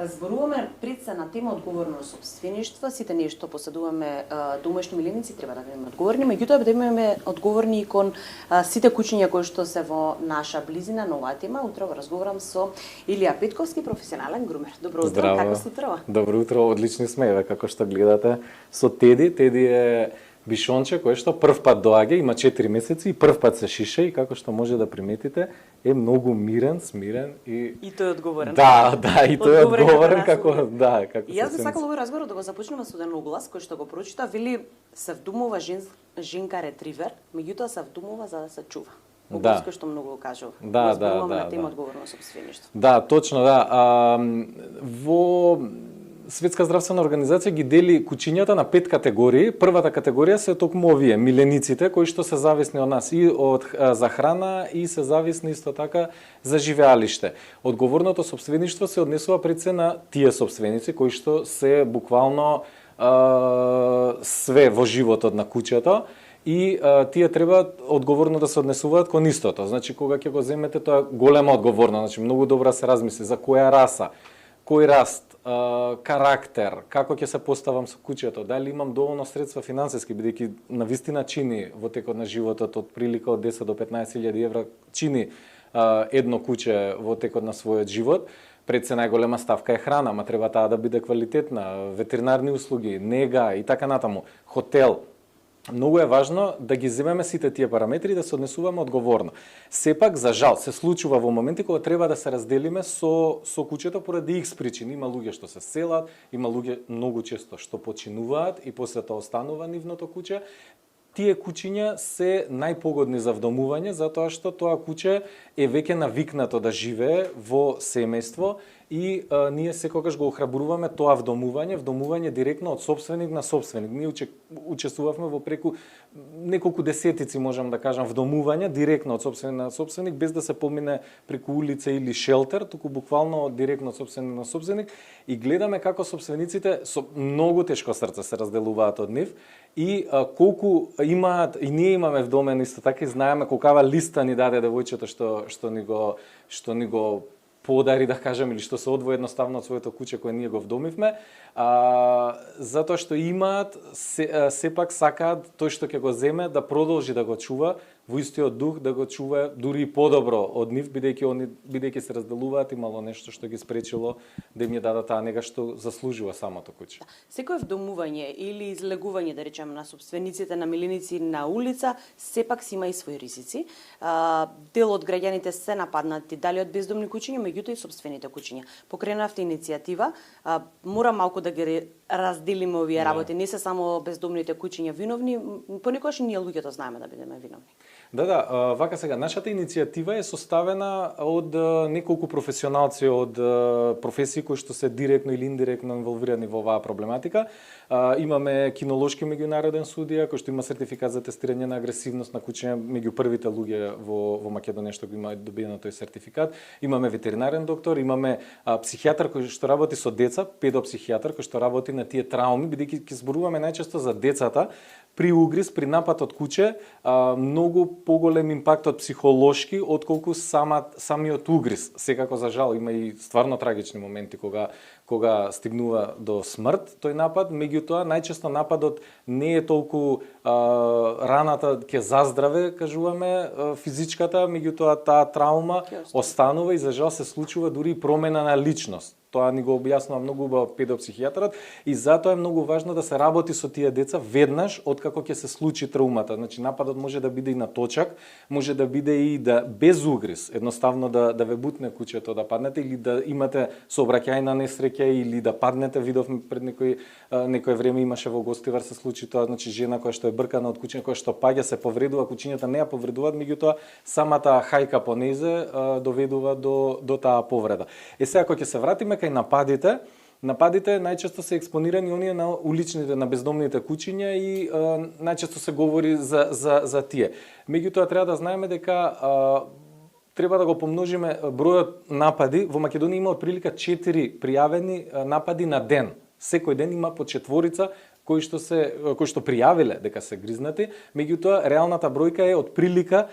Зборуваме пред се на тема одговорно сопствеништво, сите ние што поседуваме домашни миленици треба да бидеме одговорни, меѓутоа да имаме одговорни и кон сите кучиња кои што се во наша близина на оваа тема. Утрово разговарам со Илија Петковски, професионален грумер. Добро утро, Здраво. како сте утрово? Добро утро, одлични сме, еве како што гледате со Теди. Теди е бишонче кој што прв пат доаѓа, има 4 месеци и прв пат се шише и како што може да приметите е многу мирен, смирен и тој е одговорен. Да, и тој е одговорен како како И јас би сакала овој разговор да го започнеме со еден оглас кој што го прочита, вели се вдумува женка ретривер, меѓутоа се вдумува за да се чува. Оглас кој што многу кажува. Да. На тема одговорно сопствеништво. Да, точно, да. Во Светска здравствена организација ги дели кучињата на 5 категории. Првата категорија се токму овие милениците кои што се зависни од нас и од за храна и се зависни исто така за живеалиште. Одговорното сопствеништво се однесува пред се на тие сопственици кои што се буквално све во животот на куќето и тие треба одговорно да се однесуваат кон истото. Значи кога ќе го земете тоа голема одговорност, значи многу добра се размисли за која раса, кој раст, карактер, како ќе се поставам со куќето, дали имам доволно средства финансиски, бидејќи навистина чини во текот на животот од прилика од 10 до 15.000 евра чини едно куќе во текот на својот живот. Пред се најголема ставка е храна, ма треба таа да биде квалитетна, ветеринарни услуги, нега и така натаму, хотел. Многу е важно да ги земеме сите тие параметри и да се однесуваме одговорно. Сепак, за жал, се случува во моменти кога треба да се разделиме со куќето поради X причини. Има луѓе што се селат, има луѓе многу често што починуваат и после тоа останува нивното куќе. Тие кучиња се најпогодни за вдомување, затоа што тоа куќе е веќе навикнато да живее во семејство и ние секогаш го охрабруваме тоа вдомување директно од сопственик на сопственик. Ние учествувавме во преку неколку десетици, можам да кажам, вдомувања директно од сопственик на сопственик, без да се помине преку улица или шелтер, туку буквално директно од сопственик на сопственик и гледаме како сопствениците со многу тешко срце се разделуваат од нив и колку имаат, и ние имаме вдомен исто така и знаеме колкава листа ни даде девојчето што ни го подари, да кажем, или што се одвои едноставно од своето куќе кое ние го вдомивме, затоа што имаат, сепак сакаат тој што ќе го земе да продолжи да го чува во истиот дух, да го чува дури и подобро од нив, бидејќи се разделуваат, имало нешто што ги спречило да им ја дадат таа нега што заслужува самото куќе. Секое вдомување или излегување, да речеме, на сопствениците на миленици на улица, сепак си има и своји ризици. Дел од граѓаните се нападнати дали од бездомни кучиња, меѓутоа и сопствените кучиња. Покренавте иницијатива, мора малку да ги разделиме овие работи. Не се само бездомните кучиња виновни, понекогаш и ние луѓето знаеме да бидеме виновни. Да, вака сега, нашата иницијатива е составена од неколку професионалци од професии кои што се директно или индиректно инволвирани во оваа проблематика. Имаме кинолошки меѓународен судија кој што има сертификат за тестирање на агресивност на кучиња, меѓу првите луѓе во Македонија што го има добиено тој сертификат. Имаме ветеринарен доктор, имаме психијатар кој што работи со деца, педопсихијатар кој што работи на тие трауми, бидејќи ќе зборуваме најчесто за децата. При угриз, при напад од куќе, многу поголем импактот психолошки отколку самиот угриз. Секако за жал има и стварно трагични моменти кога стигнува до смрт тој напад, меѓутоа најчесто нападот не е толку раната ќе заздраве, кажуваме, физичката, меѓутоа таа траума останува и за жал се случува дури и промена на личност. Тоа ни го објаснува многу убаво педопсихијатарот и затоа е многу важно да се работи со тие деца веднаш откако ќе се случи траумата. Значи нападот може да биде и на точак, може да биде и без угриз, едноставно да ве бутне куќето да паднете или да имате сообраќајна несреќа или да паднете. Видовме пред некое време имаше во Гостивар се случи тоа, значи жена која што е бркана од куќиња, која што паѓа се повредува, куќињата не ја повредуваат, меѓутоа самата хајка по незе доведува до таа повреда. Сега кога ќе се вратиме кај нападите најчесто се експонирани оние на уличните, на бездомните кучиња и најчесто се говори за тие. Меѓутоа треба да знаеме дека треба да го помножиме бројот напади. Во Македонија има отприлика 4 пријавени напади на ден. Секој ден има по 4 кои што пријавиле дека се гризнати, меѓутоа реалната бројка е отприлика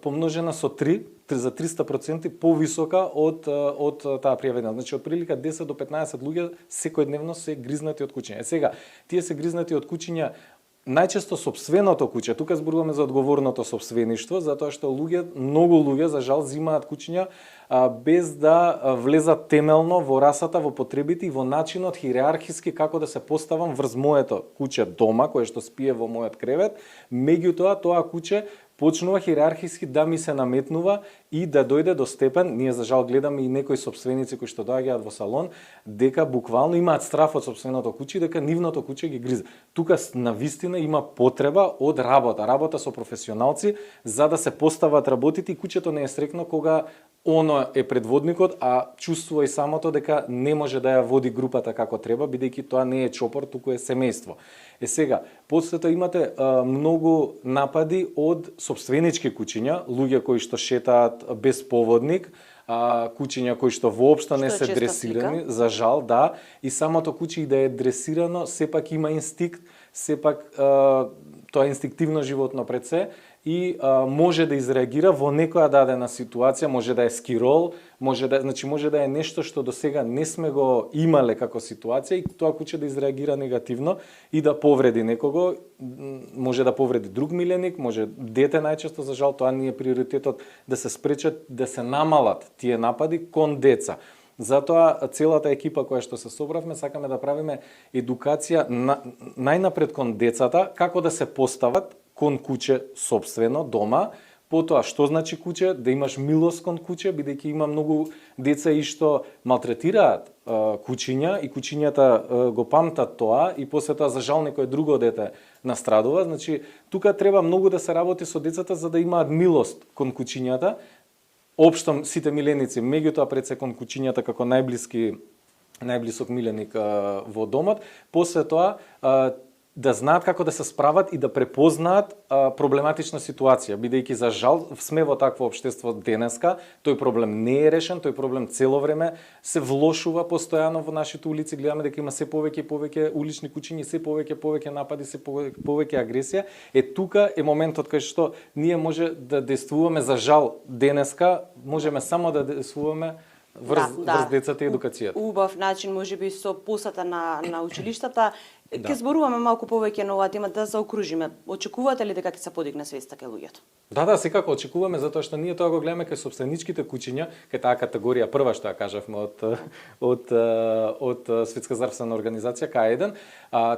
помножена со 3 за 300% повисока од таа пријавена. Значи од прилика 10 до 15 луѓе секојдневно се гризнати од кучиња. Сега, тие се гризнати од кучиња најчесто сопственото куче. Тука зборуваме за одговорното сопствеништво, затоа што многу луѓе за жал зимаат кучиња без да влезат темелно во расата, во потребите и во начинот хиерархиски како да се поставам врз моето куче дома, кое што спие во мојот кревет, меѓутоа тоа куче почнува хиерархиски да ми се наметнува и да дојде до степен, ние за жал гледаме и некои сопственици кои што доаѓаат во салон, дека буквално имаат страф од сопственото куче, дека нивното куче ги гризе. Тука навистина има потреба од работа со професионалци за да се постават работите и кучето не е срекно кога оно е предводникот, а чувствува и самото дека не може да ја води групата како треба, бидејќи тоа не е чопор, туку е семејство. Сега, после тоа имате многу напади од сопственички кучиња, луѓе кои што шетаат без поводник, кучиња кои што воопшто не се дресирани, за жал, да, и самото куче и да е дресирано, сепак има инстинкт, сепак тоа е инстинктивно животно пред се, и може да изреагира во некоја дадена ситуација, може да е скирол, може да е нешто што до сега не сме го имале како ситуација и тоа куче да изреагира негативно и да повреди некого, може да повреди друг миленик, може дете најчесто, за жал, тоа не е приоритетот да се спречат, да се намалат тие напади кон деца. Затоа целата екипа која што се собравме, сакаме да правиме едукација најнапред кон децата, како да се постават кон куче собствено дома, потоа што значи куче, да имаш милост кон куче, бидејќи има многу деца и што малтретираат кучиња и кучињата го памтат тоа и после тоа за жал некој друго дете настрадува. Значи тука треба многу да се работи со децата за да имаат милост кон кучињата. Општом сите миленици, меѓутоа пред се кон кучињата како најблисок миленик во домот, после тоа да знаат како да се справат и да препознаат проблематична ситуација, бидејќи за жал сме во такво општество денеска, тој проблем не е решен, тој проблем цело време се влошува постојано во нашите улици, гледаме дека има се повеќе и повеќе улични кучиња, се повеќе напади, се повеќе агресија. Тука е моментот кај што ние може да действуваме, за жал денеска можеме само да действуваме врз децата и едукацијата. Убав начин можеби со посата на училиштата. Ке зборуваме малку повеќе на оваа тема, да заокружиме. Очекувате ли дека ќе се подигне свеста кај луѓето? Да, секако очекуваме, затоа што ние тоа го гледаме кај сопственичките куќиња, кај таа категорија прва што ја кажавме од Светска здравствена организација К1.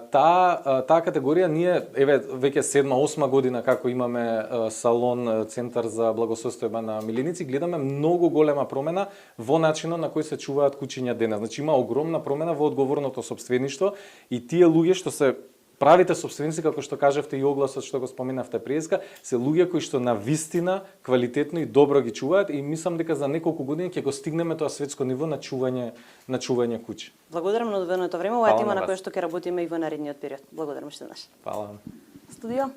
Таа категорија ние веќе 7-8 година како имаме салон Центар за благосостојба на миленици, гледаме многу голема промена во начинот на кој се чуваат куќиња денес. Значи има огромна промена во одговорното сопствеништво и тие луѓе што се правите сопственици, како што кажавте и огласот што го споменавте преска, се луѓе кои што на вистина квалитетно и добро ги чуваат и мислам дека за неколку години ќе го стигнеме тоа светско ниво на чување куќи. Благодарам на одвоеното време, ова е тема на која што ќе работиме и во наредниот период. Благодарам уште еднаш. Фала. Студио.